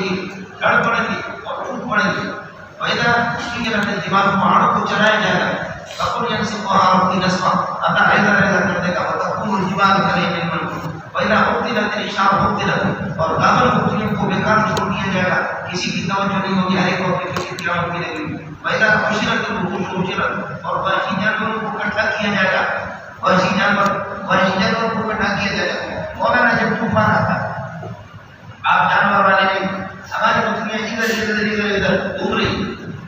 گی، گڑ پڑے گی اور ٹوٹ پڑے گی۔ وَإِذَا سُيِّرَتِ الْجِبَالُ پہاڑوں کو چلایا جائے گا، فَقُلْ يَنسِفُهَا رَبِّي نَسْفًا، اللہ علیحدہ کر دے گا، وَتَكُونُ الْجِبَالُ كَالْعِهْنِ الْمَنفُوشِ۔ وَإِذَا عُطِّلَتِ الْعِشَارُ عُطِّلَتْ، اور دامن گفتگو کو بیکار چھوڑ دیا جائے گا، کسی کی توجہ نہیں ہوگی، ہر ایک کو اپنی کسی قیامت ملے گی۔ وَإِذَا حُشِرَتِ الْوُحُوشُ حُشِرَتْ، اور وحشی جانوروں کو اکٹھا کیا جائے گا، وحشی جانوروں کو اکٹھا کیا جائے گا۔ مولانا جب طوفان آتا ہے، آپ جانور والے نہیں، ہماری بکریاں ادھر گھوم رہی،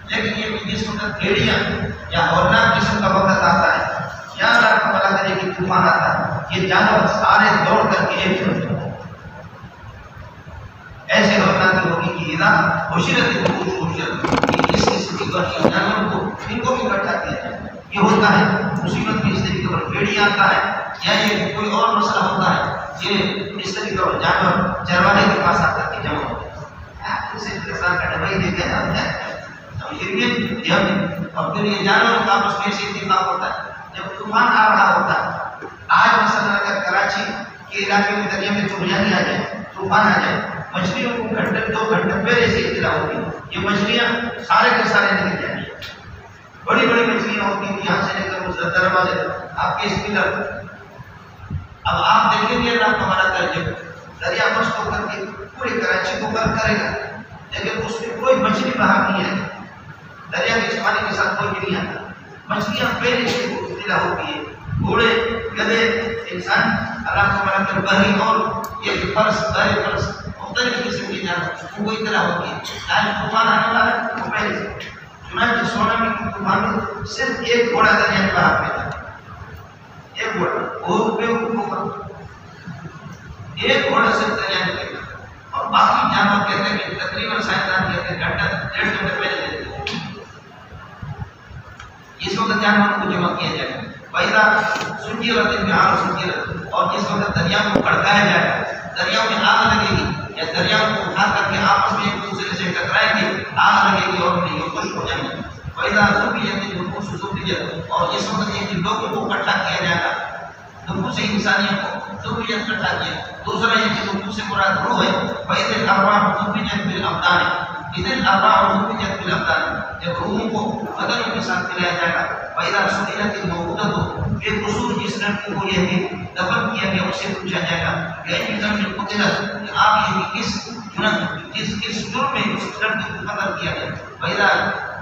لیکن یہ جس وقت بھیڑیاں یا ہورناک قسم کا وقت آتا ہے، یا اللہ کا بھلا کرے کہ طوفان آتا ہے، یہ جانور سارے دوڑ کر کے ایک طرف ایسے ہورناکی ہوگی کہ اذا حشرت الوحوش حشرت، کہ اس قسم کی وحشی جانوروں کو ان کو بھی اکٹھا کیا جائے۔ یہ ہوتا ہے مصیبت کی اس طریقے پر بھیڑی آتا ہے، یا یہ کوئی اور مسئلہ ہوتا ہے، یہ اس طریقے پر جانور چروانے کے پاس آ کر کے جمع ہوتے ہیں، اسے کسان کا ڈبائی دیتے ہیں، اور پھر یہ جانوروں کا آپس میں ایسے اتفاق ہوتا ہے جب طوفان آ رہا ہوتا ہے۔ آج مثلا اگر کراچی کے علاقے میں دریا میں طوفان آ جائے، طوفان آ جائے، مچھلیوں کو گھنٹے 2 گھنٹے پہلے سے اطلاع ہوتی ہے، یہ مچھلیاں سارے کے سارے نکل جائیں گی، بڑی بڑی مچھلیاں ہوتی ہیں، یہاں سے لے کر اس دروازے آپ کے اس پلر۔ اب آپ دیکھیں گے اللہ کا ہمارا ترجمہ دریا مشق ہو کر کے پوری کراچی کو غرق کرے گا، لیکن اس میں کوئی مچھلی باہر نہیں ہے، دریا کے اس پانی کے ساتھ کوئی بھی نہیں آتا، مچھلیاں پہلے سے اطلاع ہوتی ہے، گھوڑے گدھے انسان اللہ کو ہمارا کر بحری اور یہ فرس بحری فرس مختلف قسم کی جانور وہ اطلاع ہوتی ہے۔ آج طوفان آنے والا ہے وہ پہلے سے چنانچہ سونامی کی طوفان میں صرف ایک گھوڑا دریا میں باہر پہ تھا، ایک گھوڑا، وہ بے وقوف ایک گھوڑا صرف دریا میں تھا، اور باقی جانور کہتے ہیں کہ تقریباً سائنسدان کہتے ہیں گھنٹہ 1.5 گھنٹے پہلے دیتے ہیں۔ اس وقت جانوروں کو جمع کیا جائے گا، وَإِذَا سُجِّرَتِ الْبِحَارُ سُجِّرَتْ، اور جس وقت دریا کو کھڑکایا جائے گا، دریا میں آگ لگے گی، یا دریا کو اٹھا کر کے آپس میں ایک دوسرے سے ٹکرائیں گے، آگ لگے گی اور یہ خشک ہو جائیں گے۔ وَإِذَا زُبِّيَتِ الْوُحُوشُ زُبِّيَتْ، اور جس وقت یہ لوگوں کو اکٹھا کیا جائے گا، نفوس انسانیوں کو زُبِّيَتْ اکٹھا کیا، دوسرا یہ کہ نفوس سے مراد روح ہے، وَإِذَا الْأَرْوَاحُ زُبِّيَتْ بِالْأَبْدَانِ، اِذَا الْأَرْوَاحُ زُبِّيَتْ بِالْأَبْدَانِ، جب روحوں کو بدنوں کے ساتھ ملایا جائے گا۔ وَإِذَا سُئِلَتِ الْمَوْءُودَةُ، بے قصور جس لڑکی کو یہ دفن کیا گیا اس سے پوچھا جائے گا کہ ذنب قتلت، کہ آپ یہ کس جرم میں اس لڑکی کو قتل کیا گیا۔ وَإِذَا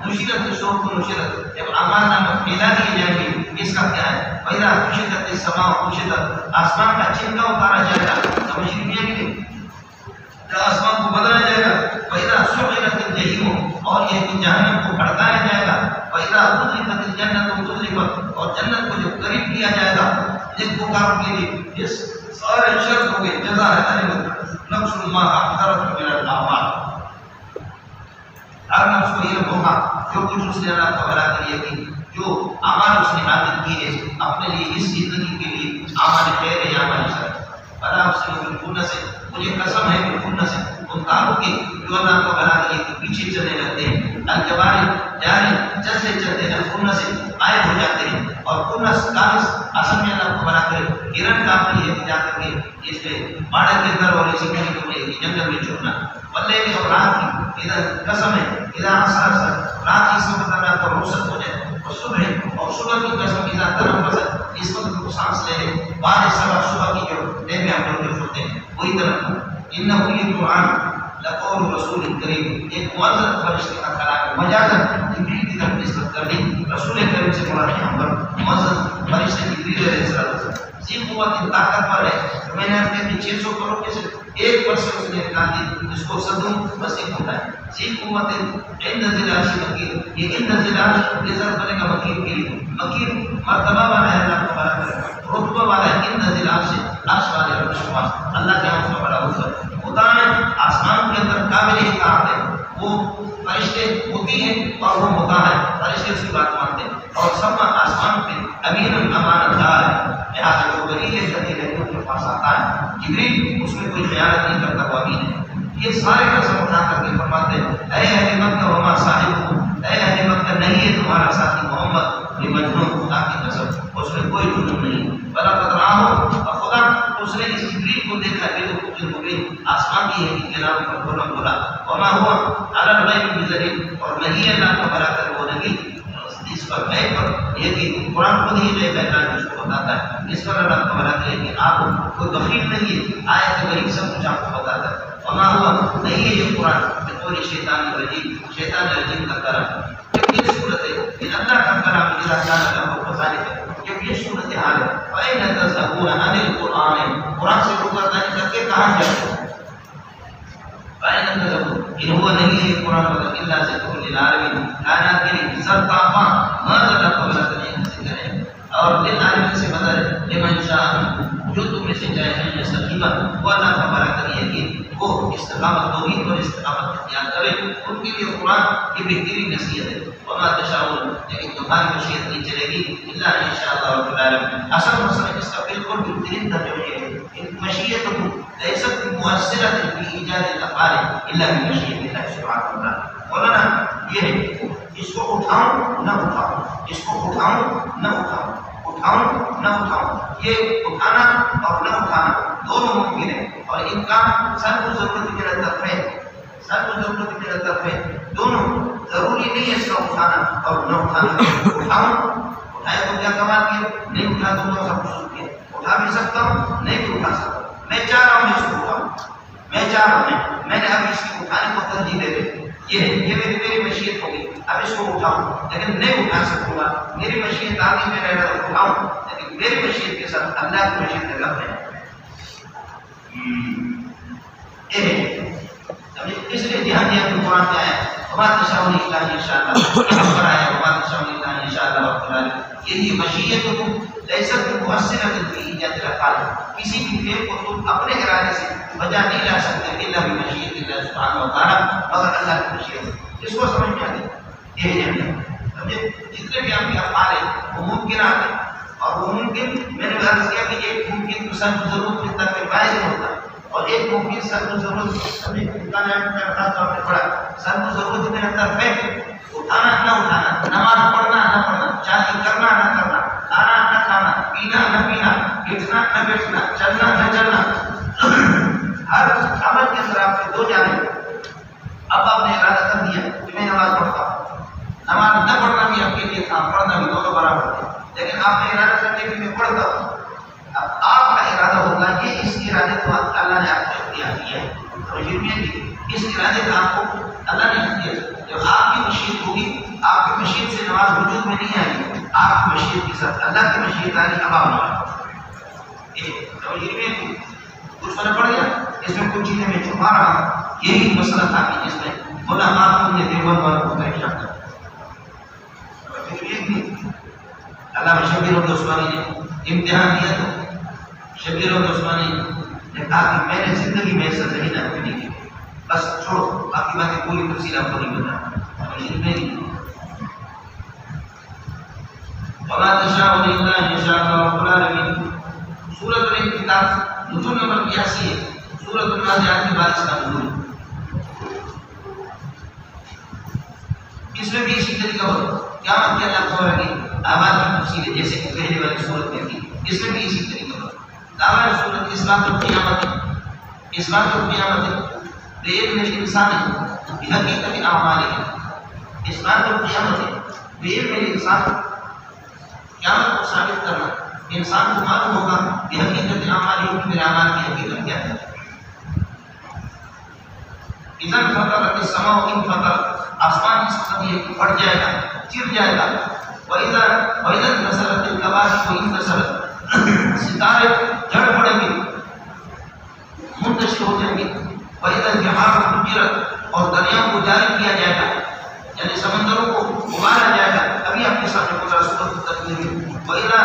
نُشِرَتِ الصُّحُفُ نُشِرَتْ، جب اعمال نامہ پھیلا دیے جائیں گے، اس کا کیا ہے۔ وَإِذَا كُشِطَتِ السَّمَاءُ كُشِطَتْ، آسمان کا چھلکا اتارا جائے گا، سمجھ لیجیے کہ آسمان کو بدلا جائے گا۔ وَإِذَا سُعِرَتِ الْجَحِيمُ، اور یہ کہ جہنم کو بھڑکایا جائے گا۔ وَإِذَا أُزْلِفَتِ الْجَنَّةُ أُزْلِفَتْ، اور جنت کو جو قریب کیا جائے گا جن کو کاروں کے لیے یہ سارے شرط ہو گئے، جزا ہے نفس ما أحضرت من الأعمال، ہر نفس کو یہ ہوگا جو کچھ اس نے اللہ کا بھلا کیا کہ جو اعمال اس نے حاصل کیے اپنے لیے اس زندگی کے لیے، اعمال خیر یا اعمال شر۔ بلا اس نے بالکل سے مجھے قسم ہے بالکل سے ان کاموں کی جو اللہ کو بھلا کیے کہ پیچھے چلنے لگتے ہیں، الجواری جاری چلتے چلتے الکنس سے غائب ہو جاتے ہیں، اور کنس کامس اصل میں اللہ کو بھلا کرے گرن کا اپنی احتجاج کر کے اس میں باڑے کے گھر اور اسی طریقے کو جنگل میں چھوڑنا۔ بلے کی اور رات کی ادھر قسم ہے، ادھر اثر رات کی سمت اللہ کو رخصت ہو جائے، اور صبح کی قسم ادھر طرف پسند اس وقت کو سانس لے لے، بعد صبح کی جو لے میں ہم لوگ چھوڑتے ہیں وہی طرف۔ انہو یہ قرآن لقول رسول کریم، ایک معزز فرشتے کا کلام، مجازن جبریل کی طرف نسبت کر دی، رسول کریم سے مراد یہاں پر معزز فرشتے جبریل علیہ السلام ذی قوت طاقت پر ہے۔ میں نے اپنے 600 کروڑ کے سے 1% اس نے نکال دی، جس کو صدوم مسیح ہوتا ہے۔ ذی قوت عند ذی العرش مکین، یہ عند ذی العرش یہ ضرب بنے گا مکین کے لیے، مکین مرتبہ والا ہے اللہ کو بڑا کر، رتبہ والا ہے عند ذی العرش، عرش والے عرش پاس اللہ کے عرش کا بڑا ہوتا ہوتا ہے۔ آسمان کے اندر قابل اطاعت ہے، وہ فرشتے ہوتی ہیں اور وہ ہوتا ہے، فرشتے اس کی بات مانتے ہیں، اور سب آسمان پہ امین الامانت دار ہے، لہٰذا جو دلیل کرنے لگے ان کے پاس آتا ہے، جبریل اس میں کوئی خیانت نہیں کرتا، وہ امین ہے۔ یہ سارے قسم اٹھا کر کے فرماتے ہیں اے اہل مکہ وما صاحب، اے اہل مکہ نہیں ہے تمہارا ساتھی محمد، یہ مجنون خدا کی قسم، اس میں کوئی جنون نہیں، بلا قدر آہو، اور خدا اس نے اس جبریل کو دیکھا کہ تو کچھ ہو گئی آسمان کی ہے کہ جناب پر بولا وما ہوا علی الغیب بذلیل، اور نہیں ہے اللہ کو بڑا کر وہ نہیں اس پر غیب پر یہ کہ قرآن خود ہی غیب اللہ اس کو بتاتا ہے، اس پر اللہ کو بڑا کرے کہ آپ کوئی بخیل نہیں ہے، آیت غریب سب کچھ آپ کو بتاتا ہے۔ وما ہوا نہیں ہے یہ قرآن کہ کوئی شیطان رجیم کا کلام، یہ صورت ہے کہ اللہ کا کلام اذا کان له فذلك، جب یہ صورت حال ہے فَأَيْنَ تَذْهَبُونَ عَنِ الْقُرْآنِ، قرآن سے رکردانی کر کے کہاں جاتے ہیں؟ فَأَيْنَ تَذْهَبُونَ، ان ہوا نہیں ہے یہ قرآن مگر الا ذکر للعالمین، کائنات کے لیے سرتاپاں ماذا تقبل تنین ذکر ہے، اور للعالمین سے بدل لمن شاء، جو تم میں سے چاہے ہیں یا سقیمہ، وہ اللہ کا بڑا کریے کہ وہ استقامت توحید اور استقامت اختیار کرے، ان کے لیے قرآن کی بہترین نصیحت ہے۔ وما تشاءون، لیکن تمہاری مشیت نہیں چلے گی الا ان شاء اللہ رب العالمین۔ اصل مسئلہ اس کا بالکل بہترین ترجمہ یہ ہے، مشیت لیست مؤثرة في ایجاد الافعال الا بمشیت اللہ سبحانہ وتعالی۔ مولانا یہ ہے اس کو اٹھاؤں نہ اٹھاؤں، اس کو اٹھاؤں نہ اٹھاؤں، اٹھاؤں نہ اٹھاؤں، یہ اٹھانا اور نہ اٹھانا دونوں ممکن ہے، اور ان کا سر کو ضرورت میرا طرف ہے، سر کو ضرورت میرا طرف ہے، دونوں ضروری نہیں ہے اس کا اٹھانا اور نہ اٹھانا۔ اٹھاؤں، اٹھائے تو کیا کمال کیا، نہیں اٹھا تو کیا سب کچھ کیا، اٹھا بھی سکتا ہوں نہیں بھی اٹھا سکتا، میں چاہ رہا ہوں اس کو اٹھاؤں، میں چاہ رہا ہوں، میں نے اب اس کی اٹھانے کو ترجیح دے دی، یہ میری مشیت ہوگی، اب اس کو اٹھاؤں لیکن نہیں اٹھا سکوں گا، میری مشیت آگے میں رہ رہا اٹھاؤں لیکن میری مشیت کے ساتھ اللہ کی مشیت کا لفظ ہے۔ اس لیے دھیان دیا کہ قرآن میں آیا وما تشاءون الا ان شاء اللہ، یہاں پر آیا وما تشاءون الا ان شاء اللہ رب العالمین۔ یہی مشیت کو لیست مؤثرة في ایجاد الافعال، کسی بھی فعل کو تم اپنے ارادے سے بجا نہیں لا سکتے الا بمشیت اللہ سبحانہ وتعالی، مگر اللہ کی مشیت۔ اس کو سمجھ میں آ گیا، یہ ہے سمجھے، جتنے بھی آپ کے افعال ہیں وہ ممکنات ہیں، اور وہ ممکن میں نے عرض کیا کہ ایک ممکن تو سب ضرورت میں تک باعث ہوتا ہے، اور ایک ممکن سب کو ضرورت سبھی پڑا سب کو ضرورت میں رہتا ہے، اٹھانا نہ اٹھانا، نماز پڑھنا نہ پڑھنا، چاہے کرنا نہ کرنا، کھانا نہ کھانا، پینا نہ پینا، بیٹھنا نہ بیٹھنا، چلنا نہ چلنا، ہر عمل کے اندر آپ کے دو جانب۔ اب آپ نے ارادہ کر دیا کہ میں نماز پڑھتا ہوں، نماز نہ پڑھنا بھی آپ کے لیے تھا، پڑھنا بھی دونوں برابر تھے، لیکن آپ نے ارادہ کر دیا کہ میں پڑھتا ہوں۔ اب آپ کا ارادہ ہوگا یہ اس ارادے کو اللہ نے آپ کو اختیار کیا ہے، اس ارادے کا آپ کو اللہ نے اختیار کیا۔ جب آپ کی مشیت ہوگی، آپ کی مشیت سے نماز وجود میں نہیں آئے گی، آپ کی مشیت کے ساتھ اللہ کی مشیت آ گئی، اب آپ نماز کچھ فرق پڑ گیا، اس میں کچھ چیزیں میں چھپا رہا ہوں، یہی مسئلہ تھا کہ جس میں مولا آپ نے دیوبند والوں کو پریشان کر علامہ شبیر العثمانی نے امتحان دیا تو شبیر العثمانی نے کہا کہ میں نے زندگی میں ایسا صحیح نہ نہیں کی، بس چھوڑو باقی باتیں پوری تفصیل آپ کو نہیں بتانا۔ وما تشاءون الا ان شاء الله رب العالمین۔ سورۃ الانفطار نزول نمبر 81 ہے، سورۃ النازعات کے بعد اس کا نزول ہے۔ اس میں بھی اسی طریقہ پر قیامت کے اللہ خبر ہے آباد کی تفصیل ہے، جیسے کہ پہلے والی صورت میں تھی، اس میں بھی اسی طریقہ پر دعویٰ صورت اثبات القیامت، اثبات القیامت بعلم الانسان بحقیقت اعماله، اثبات القیامت بعلم الانسان، قیامت کو ثابت کرنا، انسان کو معلوم ہوگا کہ حقیقت اعماله کہ میرے اعمال کی حقیقت کیا ہے۔ اذا انفطرت السماء انفطرت، آسمان اس وقت یہ پھٹ جائے گا، چر جائے گا، وَإِذَا انْكَسَرَتِ الْكَوَاكِبُ انْكَسَرَتْ، ستارے جھڑ پڑیں گے، منتشر ہو جائیں گے، وَإِذَا الْبِحَارُ فُجِّرَتْ، اور دریاؤں کو جاری کیا جائے گا، یعنی سمندروں کو ابالا جائے گا، ابھی آپ کے سامنے گزرا سورۃ التکویر میں، وَإِذَا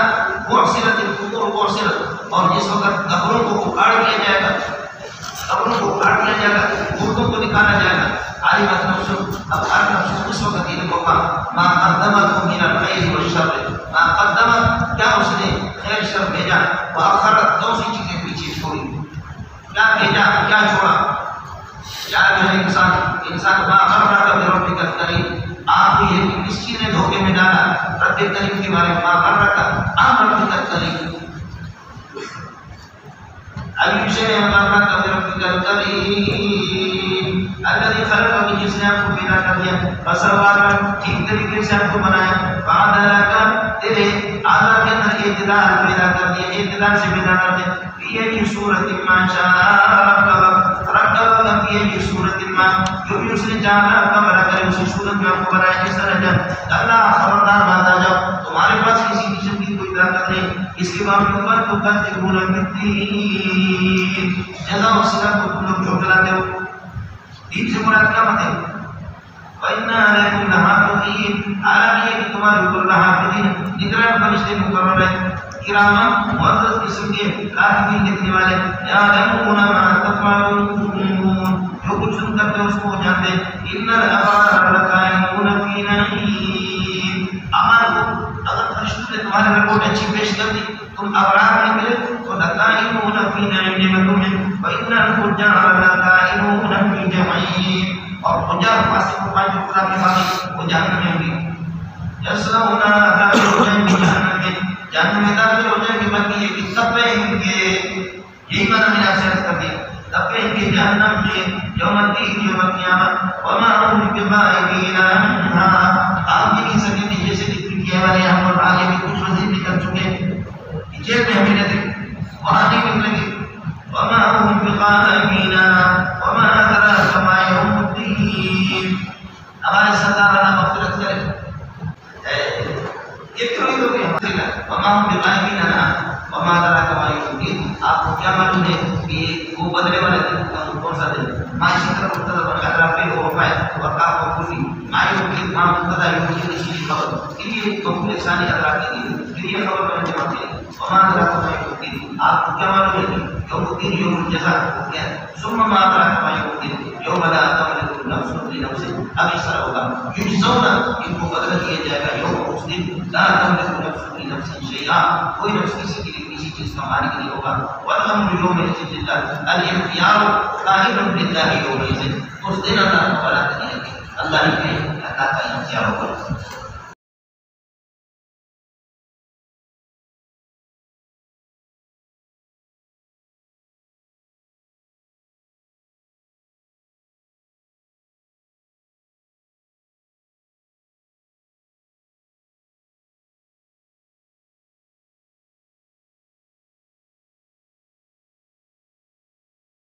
بُعْثِرَتِ الْقُبُورُ بُعْثِرَتْ، اور جس وقت قبروں کو اکھاڑ دیا جائے گا، قبروں کو اکھاڑ دیا جائے گا، مردوں کو نکالا جائے گا، عالمت نفس، اب ہر نفس اس وقت یہ ہوگا ما قدمت من الخیر والشر، ما قدمت کیا اس نے خیر شر بھیجا، وآخرت دو سی چیزیں پیچھے چھوڑی، کیا بھیجا کیا چھوڑا، کیا جو ہے انسان ما غرک بربک الکریم، آپ کو یہ کس چیز نے دھوکے میں ڈالا، رب کریم کے بارے میں، ما غرک ربک الکریم، أي شيء غرك بربك الكريم الذي خلق من جسم کو پیدا کر دیا فسواك ٹھیک طریقے سے آپ کو بنایا فعدلك تیرے اعضاء کے اندر اعتدال پیدا کر دیا اعتدال سے پیدا کر دیا في أي صورة ما شاء ركبك في أي صورة ما جو بھی اس نے چاہا کمرہ کرے اسی صورت میں آپ کو بنایا جس طرح جب اللہ خبردار بات آ جاؤ تمہارے پاس کسی قسم کی کوئی طاقت نہیں اس کے باوجود پر تو تکذبون بالدین جزا و سزا کو تم لوگ جھٹلاتے ہو دین سے مراد کیا مت ہے وَإِنَّا عَلَيْكُمْ لَحَافِظِينَ عالم یہ کہ تمہارے اوپر لحافظین نگران فرشتے مقرر ہیں کرام معزز قسم کے کاتبین لکھنے والے یعلمون ما تفعلون جو کچھ تم کرتے ہو اس کو جانتے ان الابرار لکائنون فی نعیم اعمال کو اگر فرشتوں نے تمہاری رپورٹ اچھی پیش کر دی تم ابرار نکلے تو لکائنون فی نعیم نعمتوں میں وَإِنَّ الْفُجَّارَ لَكَائِنُونَ فِي جَحِيمٍ اور فجار فاسق کو پانچ خدا کے باقی وہ جہنم میں ہوں گے یصلونها داخل ہو جائیں گے جہنم میں جہنم میں داخل ہو جائیں گے بلکہ یہ کہ تپیں گے یہی معنی میں نے آپ سے عرض کر دیا تپیں گے جہنم میں یوم الدین یوم القیامت وما هم ببائعین عنها آپ بھی نہیں سکیں گے جیسے کہ کیا والے ہم اور آگے بھی کچھ وزیر نکل چکے جیل میں ہمیں نہ دیں وہاں نہیں نکلیں گے وما هم بقائمین وما أدراك ما يوم الدين ہمارے سردار اللہ مغفرت کرے یہ کیوں ہی لوگ ہیں وما هم بقائمین وما أدراك ما يوم الدين آپ کو کیا معلوم ہے کہ وہ بدلے والا دن کون سا دن معاشی طرف مختلف اطرافی ہو پائے اور آپ کو کلی مائی ہوگی ماں مقتدہ ہوگی اسی خبر کہ یہ مختلف ثانی اطراف کے لیے پھر یہ خبر بننے جمع کرے وما أدراك ما يوم الدين آپ کو کیا معلوم ہے يوم الدين يوم الجزاء ثم ما أدراك ما يوم الدين يوم لا تملك نفس لنفس اب اس طرح ہوگا یجزون ان کو بدلہ دیا جائے گا یوم اس دن لا تملك نفس لنفس شیئا کوئی نفس کسی کے لیے کسی چیز کا مالک نہیں ہوگا والامر یومئذ للہ الاختیار قائم للہ یومئذ اس دن اللہ تعالیٰ اللہ ہی کے اللہ کا اختیار ہوگا